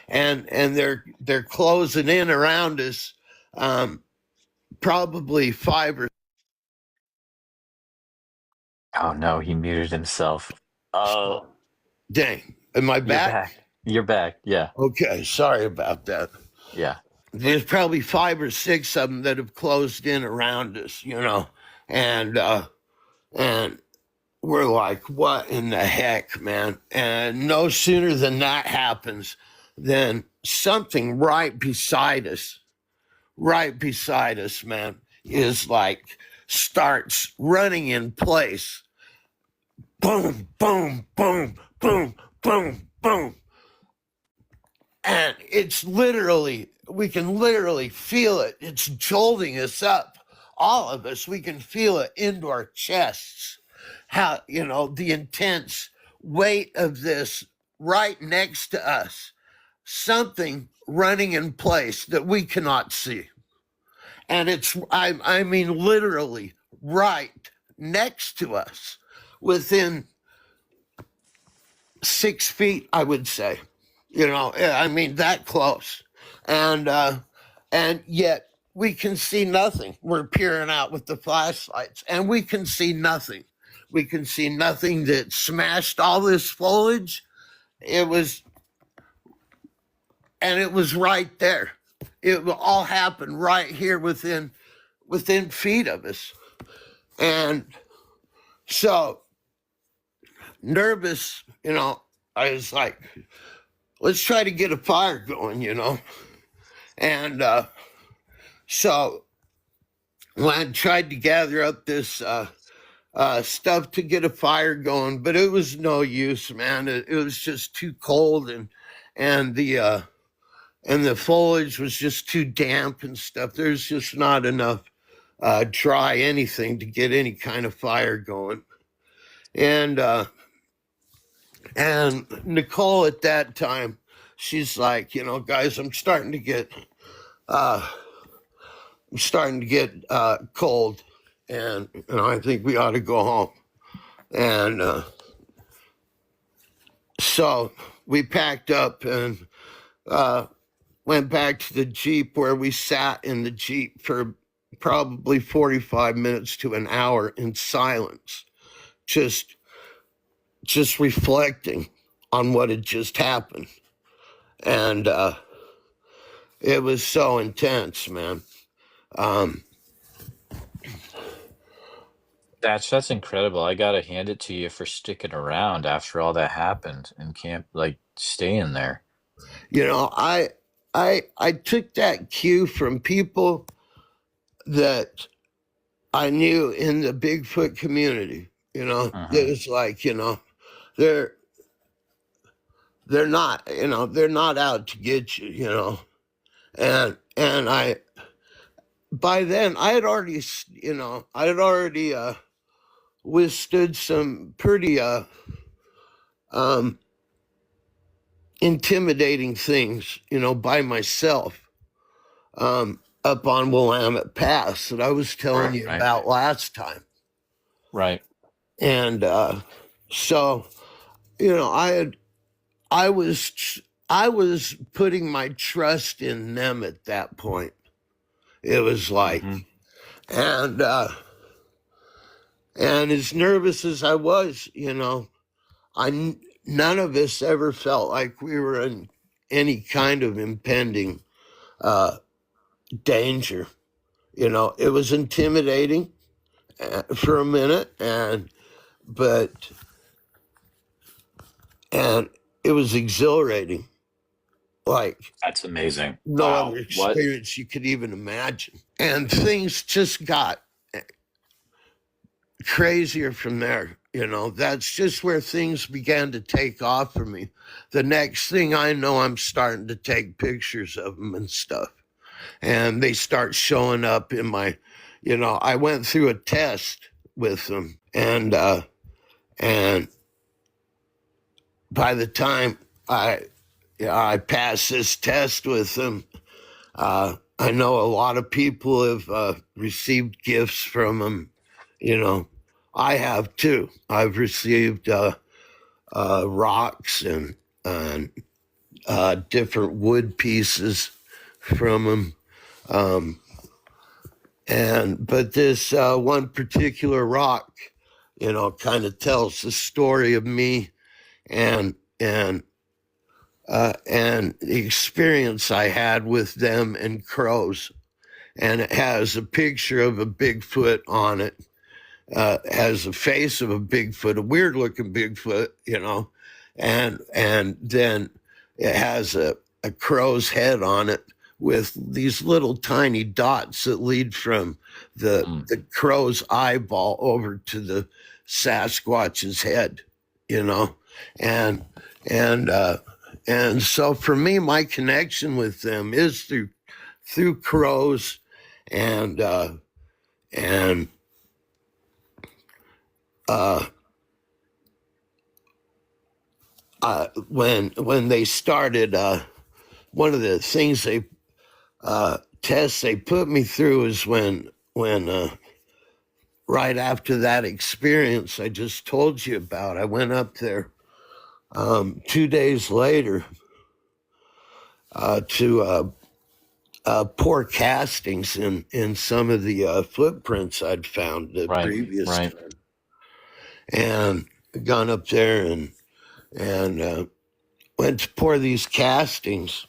and they're closing in around us, probably 5 or. Oh no, he muted himself. Oh, Dang, am I you're back? back. You're back. Yeah. Okay, sorry about that. Yeah. There's probably 5 or 6 of them that have closed in around us, you know, and we're like, what in the heck, man? And no sooner than that happens than something right beside us, man, is like, starts running in place. Boom, boom, boom, boom, boom, boom. And it's literally, we can literally feel it. It's jolting us up all of us, we can feel it into our chests, how, the intense weight of this right next to us, something running in place that we cannot see. And it's, I mean, literally right next to us, within 6 feet, I would say, I mean, that close. And yet we can see nothing. We're peering out with the flashlights and we can see nothing. We can see nothing that smashed all this foliage. It was right there. It all happened right here within feet of us. And so nervous, I was like, let's try to get a fire going, And so when I tried to gather up this stuff to get a fire going, but it was no use, man. It was just too cold, and the foliage was just too damp and stuff. There's just not enough dry anything to get any kind of fire going. And Nicole at that time, she's like, guys, I'm starting to get cold, and I think we ought to go home. And so we packed up and went back to the Jeep, where we sat in the Jeep for probably 45 minutes to an hour in silence, just reflecting on what had just happened. And it was so intense, man. That's incredible. I gotta hand it to you for sticking around after all that happened and staying there. I took that cue from people that I knew in the Bigfoot community. It was like, they're not, they're not out to get you, and I, by then I had already, withstood some pretty intimidating things, by myself, up on Willamette Pass that I was telling you about last time. Right. And so, I was putting my trust in them at that point. It was like, and as nervous as I was, none of us ever felt like we were in any kind of impending danger. It was intimidating for a minute, but it was exhilarating, like That's amazing. no Wow. other experience you could even imagine. And things just got crazier from there. That's just where things began to take off for me. The next thing I know, I'm starting to take pictures of them and stuff, and they start showing up in my, I went through a test with them, and by the time I passed this test with them, I know a lot of people have received gifts from them. I have too. I've received rocks and different wood pieces from them. But this one particular rock, kind of tells the story of me and the experience I had with them and crows. And it has a picture of a Bigfoot on it. Has the face of a Bigfoot, a weird looking Bigfoot, and then it has a crow's head on it with these little tiny dots that lead from the crow's eyeball over to the Sasquatch's head, and so for me, my connection with them is through crows and And when they started, one of the things tests they put me through is when right after that experience I just told you about, I went up there 2 days later to pour castings in some of the footprints I'd found the previous time, and gone up there and went to pour these castings,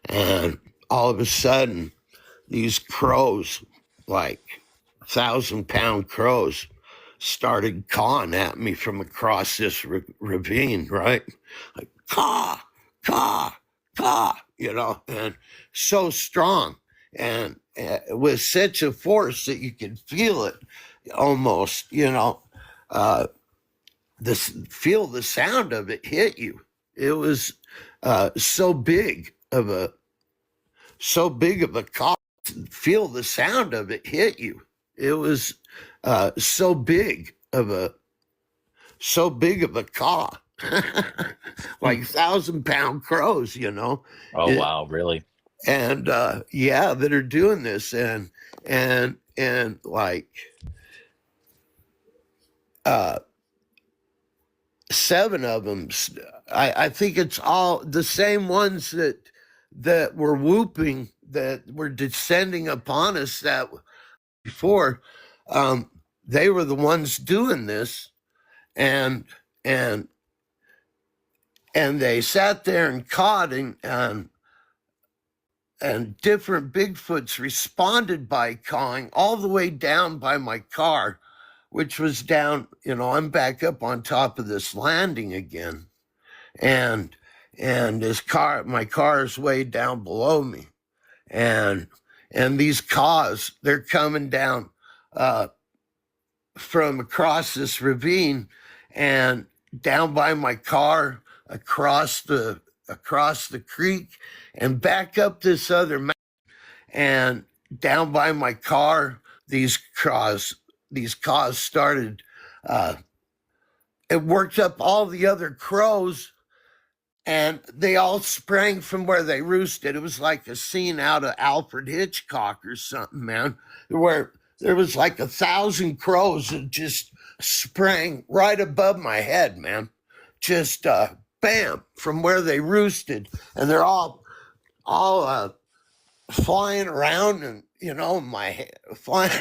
and all of a sudden these crows, like 1,000-pound crows, started cawing at me from across this ravine, right? Like, caw, caw, caw, and so strong, and with such a force that you could feel it almost, feel the sound of it hit you. It was so big of a caw. Feel the sound of it hit you. It was so big of a caw, like 1,000-pound crows, Oh, wow, really? And that are doing this, and like 7 of them. I think it's all the same ones that were whooping, that were descending upon us that before. They were the ones doing this, and they sat there and caught, and different Bigfoots responded by cawing all the way down by my car, which was down, I'm back up on top of this landing again, and my car is way down below me, and these caws, they're coming down from across this ravine and down by my car, across the creek, and back up this other mountain, and down by my car. These caws started. It worked up all the other crows, and they all sprang from where they roosted. It was like a scene out of Alfred Hitchcock or something, man, where there was like 1,000 crows that just sprang right above my head, man. Just bam, from where they roosted, and they're all flying around, and my head flying.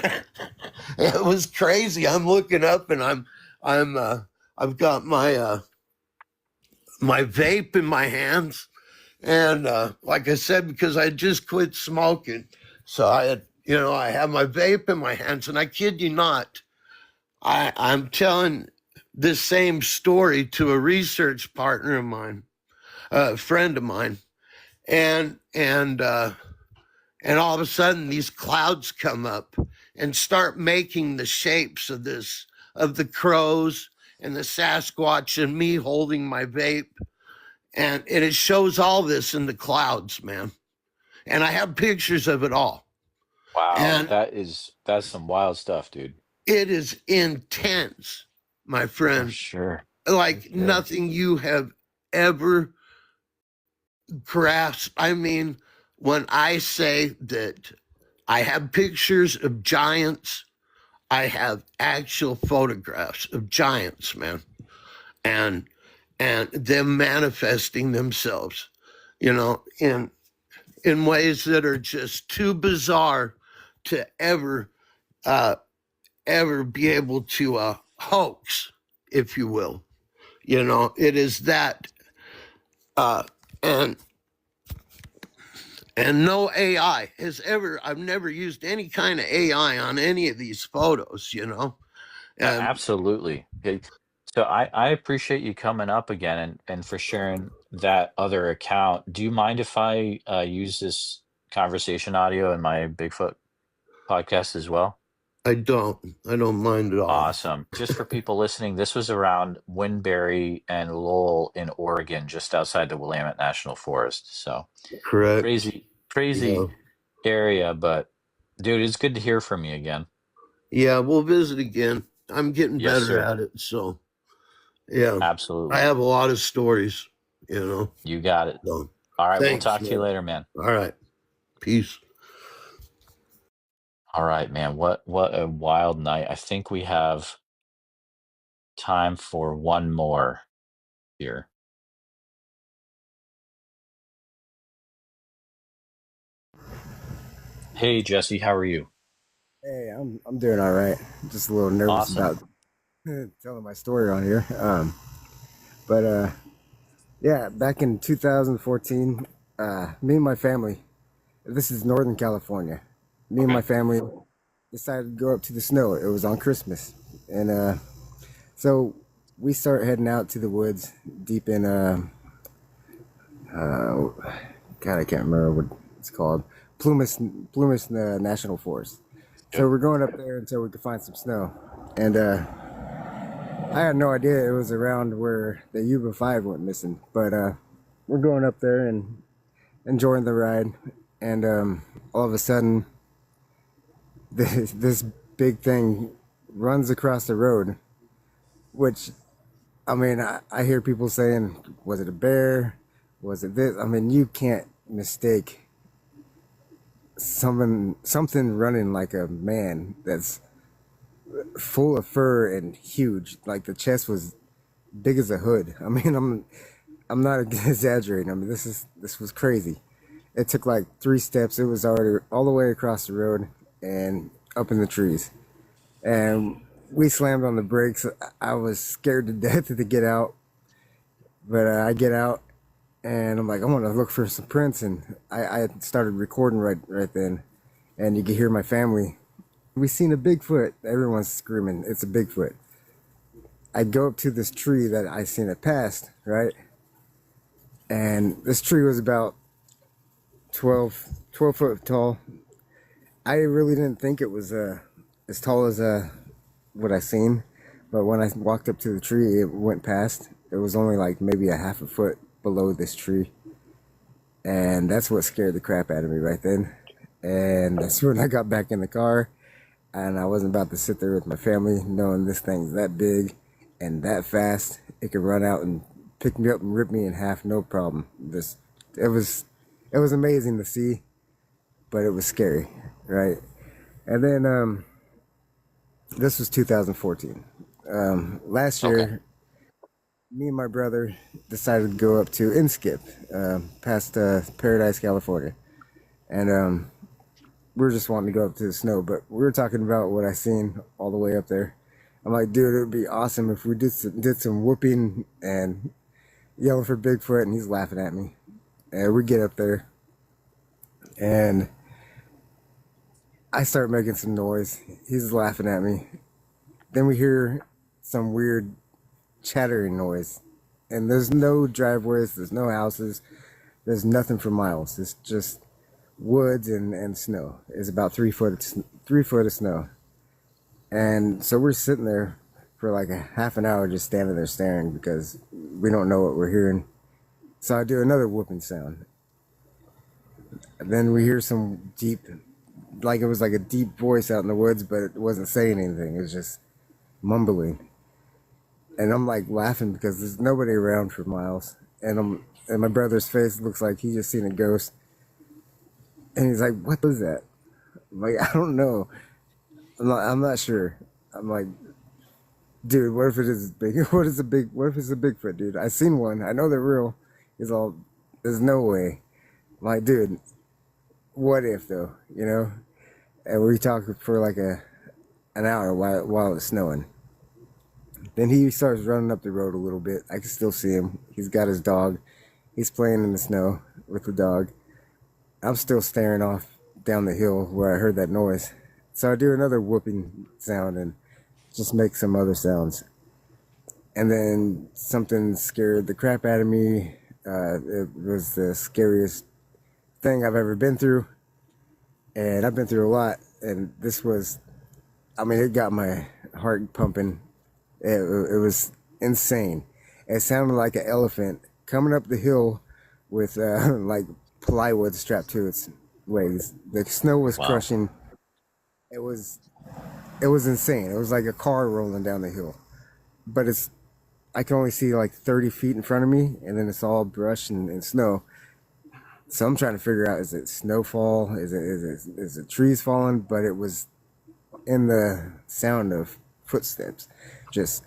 It was crazy. I'm looking up, and I've got my vape in my hands, and like I said, because I just quit smoking, so I had, I have my vape in my hands, and I kid you not, I'm telling this same story to a research partner of mine, a friend of mine, and all of a sudden these clouds come up and start making the shapes of the crows and the Sasquatch and me holding my vape, and it shows all this in the clouds, man. And I have pictures of it all. Wow, and that's some wild stuff, dude. It is intense, my friend. For sure. Like nothing you have ever grasped. I mean, when I say that I have pictures of giants, I have actual photographs of giants, man, and them manifesting themselves, in ways that are just too bizarre to ever be able to hoax, if you will. It is that, and no AI has ever, I've never used any kind of AI on any of these photos, Absolutely. Okay. So I appreciate you coming up again and for sharing that other account. Do you mind if I use this conversation audio in my Bigfoot podcast as well? I don't mind at all. Awesome. Just for people listening, this was around Winbury and Lowell in Oregon, just outside the Willamette National Forest. So correct. Crazy area, but Dude, it's good to hear from you again. Yeah, we'll visit again. I'm getting Yes, better sir. at it, so yeah. I Absolutely. have a lot of stories, you know. You got it. So All right, we'll thanks, talk to you man. later, man. All right. Peace. All right, man. What a wild night. I think we have time for one more here. Hey, Jesse, how are you? Hey, I'm doing all right. Just a little nervous Awesome. about telling my story on here. But yeah, back in 2014, me and my family. This is Northern California. Me and my Okay. family decided to go up to the snow. It was on Christmas, and so we start heading out to the woods, deep in uh, God, I can't remember what it's called. Plumas National Forest. So Yep. we're going up there until we can find some snow, and I had no idea it was around where the Yuba 5 went missing, but we're going up there and enjoying the ride, and all of a sudden, this big thing runs across the road, which, I mean, I hear people saying, was it a bear? Was it this? I mean, you can't mistake something running like a man that's full of fur and huge. Like the chest was big as a hood. I mean, I'm not exaggerating. I mean, this was crazy. It took like 3 steps. It was already all the way across the road and up in the trees. And we slammed on the brakes. I was scared to death to get out, but I get out and I'm like, I want to look for some prints, and I started recording right then, and you could hear my family. We seen a Bigfoot. Everyone's screaming, it's a Bigfoot. I go up to this tree that I seen it past, right? And this tree was about 12 foot tall. I really didn't think it was as tall as what I seen, but when I walked up to the tree, it went past. It was only like maybe a half a foot below this tree, and that's what scared the crap out of me right then. And that's when I got back in the car, and I wasn't about to sit there with my family knowing this thing's that big and that fast. It could run out and pick me up and rip me in half, no problem. It was it was amazing to see, but it was scary, right? And then this was 2014. Last year, Okay. me and my brother decided to go up to Inskip, past Paradise, California, and we were just wanting to go up to the snow. But we were talking about what I seen all the way up there. I'm like, dude, it would be awesome if we did some whooping and yelling for Bigfoot, and he's laughing at me. And we get up there, and I start making some noise. He's laughing at me. Then we hear some weird chattering noise, and there's no driveways, there's no houses, there's nothing for miles. It's just woods and snow. It's about 3 foot of snow. And so we're sitting there for like a half an hour just standing there staring because we don't know what we're hearing. So I do another whooping sound. And then we hear some deep, like it was like a deep voice out in the woods, but it wasn't saying anything. It was just mumbling. And I'm like laughing because there's nobody around for miles. And my brother's face looks like he just seen a ghost. And he's like, "What was that?" I'm like, "I don't know. I'm not sure." I'm like, "Dude, what if it is big? What if it's a Bigfoot, dude? I seen one. I know they're real." He's all, "There's no way." I'm like, "Dude, what if though? You know?" And we talked for like an hour while it's snowing. Then he starts running up the road a little bit. I can still see him. He's got his dog. He's playing in the snow with the dog. I'm still staring off down the hill where I heard that noise. So I do another whooping sound and just make some other sounds. And then something scared the crap out of me. It was the scariest thing I've ever been through. And I've been through a lot. And this was, I mean, it got my heart pumping. It was insane. It sounded like an elephant coming up the hill with like plywood strapped to its legs. The snow was Wow. crushing it was insane. It was like a car rolling down the hill, but I can only see like 30 feet in front of me, and then it's all brush and snow. So I'm trying to figure out, is it snowfall? Is it trees falling? But it was in the sound of footsteps, just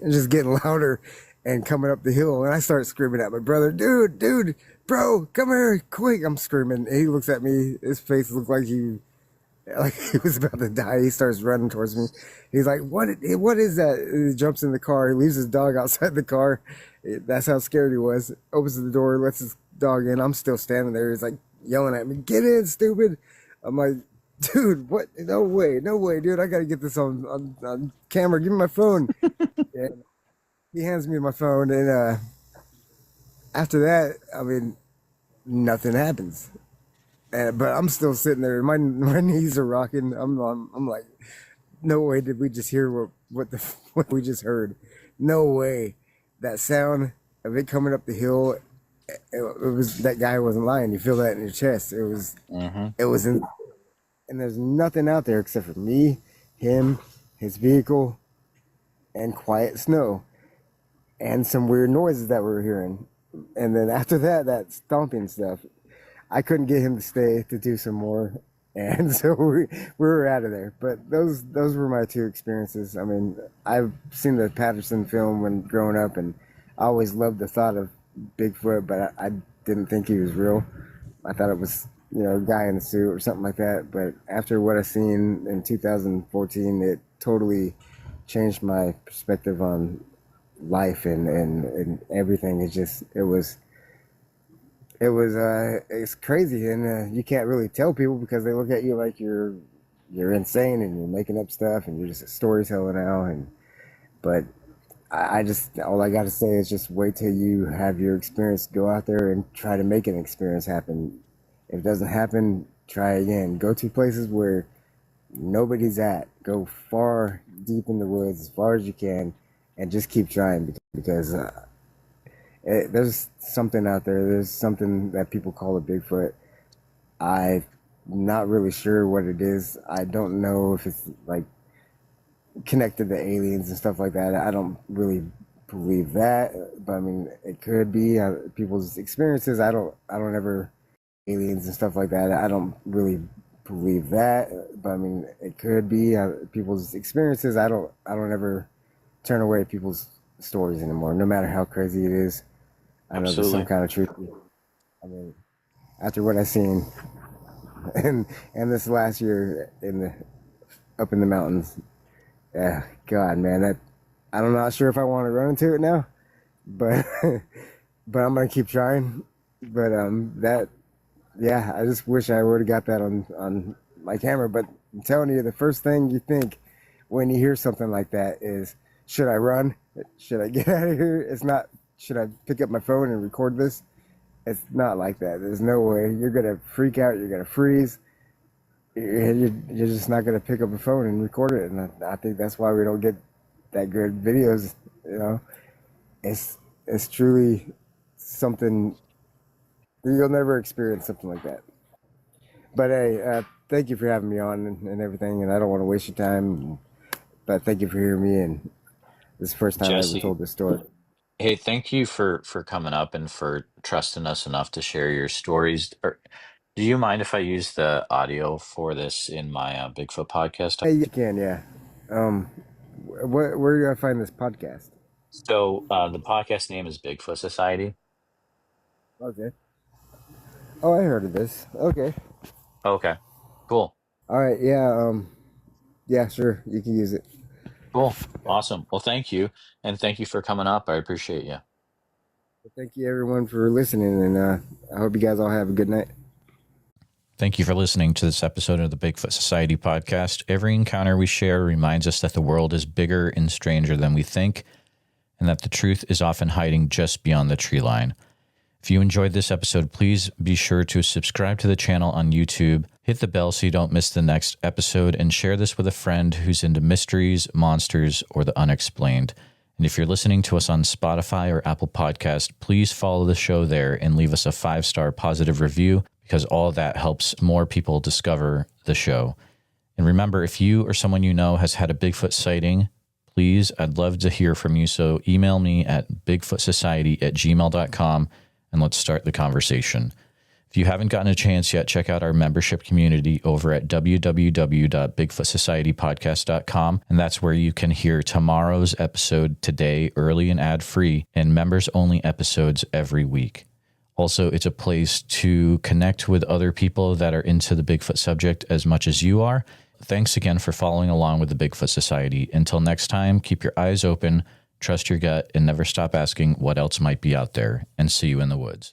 just getting louder and coming up the hill. And I start screaming at my brother, dude, bro, come here, quick. I'm screaming. And he looks at me. His face looked like he was about to die. He starts running towards me. He's like, what is that? And he jumps in the car. He leaves his dog outside the car. That's how scared he was. Opens the door, lets his dog in. I'm still standing there. He's like yelling at me, get in, stupid. I'm like, dude, what? No way, dude. I got to get this on camera. Give me my phone. And he hands me my phone. And after that, I mean, nothing happens. But I'm still sitting there. My knees are rocking. I'm like, no way did we just hear what we just heard? No way. That sound of it coming up the hill, it was, that guy wasn't lying. You feel that in your chest. It was, it was in, and there's nothing out there except for me, him, his vehicle, and quiet snow, and some weird noises that we were hearing. And then after that stomping stuff, I couldn't get him to stay to do some more, and so we were out of there. But those were my two experiences. I mean, I've seen the Patterson film when growing up, and I always loved the thought of Bigfoot, but I didn't think he was real. I thought it was, a guy in a suit or something like that. But after what I seen in 2014, it totally changed my perspective on life and everything. It's crazy, and you can't really tell people because they look at you like you're insane and you're making up stuff and you're just a storyteller now. But I just, all I got to say is just wait till you have your experience. Go out there and try to make an experience happen. If it doesn't happen, try again. Go to places where nobody's at. Go far deep in the woods as far as you can, and just keep trying because. There's something out there. There's something that people call a Bigfoot. I'm not really sure what it is. I don't know if it's like connected to aliens and stuff like that. I don't really believe that, but I mean, it could be people's experiences. I don't ever aliens and stuff like that. I don't really believe that, but I mean, it could be people's experiences. I don't ever turn away people's stories anymore, no matter how crazy it is. I know there's some kind of truth. I mean, after what I've seen, and this last year up in the mountains, yeah, God, man, I'm not sure if I want to run into it now, but but I'm gonna keep trying. But I just wish I would have got that on my camera. But I'm telling you, the first thing you think when you hear something like that is, should I run? Should I get out of here? It's not. Should I pick up my phone and record this? It's not like that. There's no way. You're going to freak out. You're going to freeze. You're just not going to pick up a phone and record it. And I think that's why we don't get that good videos, It's truly something, you'll never experience something like that. But hey, thank you for having me on and everything. And I don't want to waste your time, but thank you for hearing me. And this is the first time I ever told this story. Hey, thank you for coming up and for trusting us enough to share your stories. Do you mind if I use the audio for this in my Bigfoot podcast? Hey, you can, yeah. Where do I find this podcast? So the podcast name is Bigfoot Society. Okay. Oh, I heard of this. Okay. Okay, cool. All right, yeah. Yeah, sure, you can use it. Cool. Awesome. Well, thank you. And thank you for coming up. I appreciate you. Thank you, everyone, for listening. And I hope you guys all have a good night. Thank you for listening to this episode of the Bigfoot Society podcast. Every encounter we share reminds us that the world is bigger and stranger than we think, and that the truth is often hiding just beyond the tree line. If you enjoyed this episode, please be sure to subscribe to the channel on YouTube, hit the bell so you don't miss the next episode, and share this with a friend who's into mysteries, monsters, or the unexplained. And if you're listening to us on Spotify or Apple Podcast, please follow the show there and leave us a 5-star positive review, because all that helps more people discover the show. And remember, if you or someone you know has had a Bigfoot sighting, please, I'd love to hear from you. So email me at bigfootsociety@gmail.com and let's start the conversation. If you haven't gotten a chance yet, check out our membership community over at www.bigfootsocietypodcast.com. And that's where you can hear tomorrow's episode today, early and ad-free, and members-only episodes every week. Also, it's a place to connect with other people that are into the Bigfoot subject as much as you are. Thanks again for following along with the Bigfoot Society. Until next time, keep your eyes open, trust your gut, and never stop asking what else might be out there. And see you in the woods.